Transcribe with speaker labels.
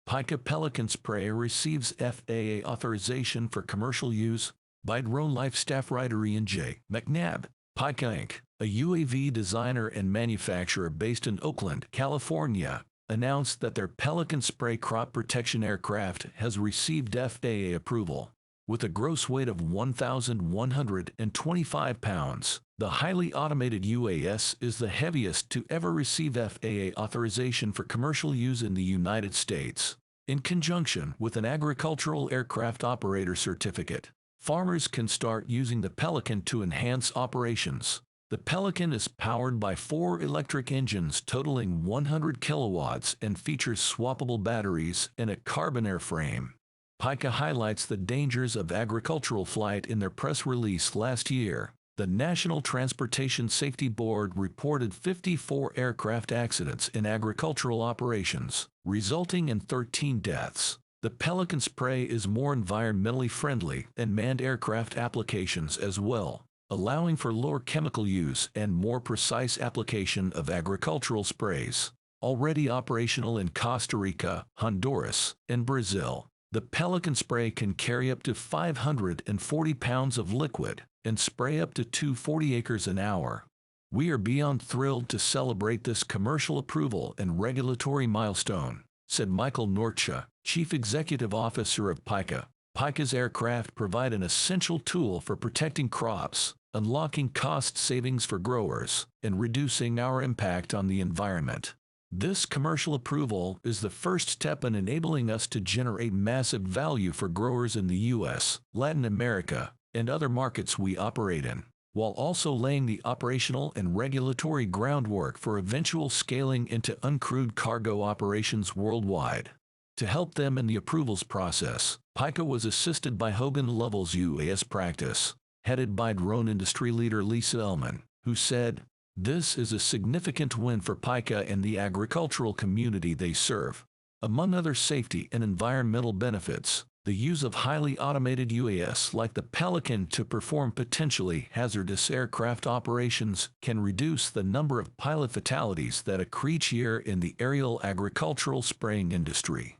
Speaker 1: Pyka Pelican Spray receives FAA authorization for commercial use by Drone Life Staff Writer Ian J. McNabb. Pyka Inc., a UAV designer and manufacturer based in Oakland, California, announced that their Pelican Spray crop protection aircraft has received FAA approval. With a gross weight of 1,125 pounds, the highly automated UAS is the heaviest to ever receive FAA authorization for commercial use in the United States. In conjunction with an agricultural aircraft operator certificate, farmers can start using the Pelican to enhance operations. The Pelican is powered by 4 electric engines totaling 100 kilowatts and features swappable batteries and a carbon airframe. Pyka highlights the dangers of agricultural flight in their press release last year. The National Transportation Safety Board reported 54 aircraft accidents in agricultural operations, resulting in 13 deaths. The Pelican Spray is more environmentally friendly than manned aircraft applications as well, allowing for lower chemical use and more precise application of agricultural sprays. Already operational in Costa Rica, Honduras, and Brazil, the Pelican Spray can carry up to 540 pounds of liquid and spray up to 240 acres an hour. We are beyond thrilled to celebrate this commercial approval and regulatory milestone, said Michael Norcha, Chief Executive Officer of Pyka. Pyka's aircraft provide an essential tool for protecting crops, unlocking cost savings for growers, and reducing our impact on the environment. This commercial approval is the first step in enabling us to generate massive value for growers in the U.S., Latin America, and other markets we operate in, while also laying the operational and regulatory groundwork for eventual scaling into uncrewed cargo operations worldwide. To help them in the approvals process, Pyka was assisted by Hogan Lovells UAS practice, headed by drone industry leader Lisa Ellman, who said, "This is a significant win for Pyka and the agricultural community they serve. Among other safety and environmental benefits, the use of highly automated UAS like the Pelican to perform potentially hazardous aircraft operations can reduce the number of pilot fatalities that occur each year in the aerial agricultural spraying industry."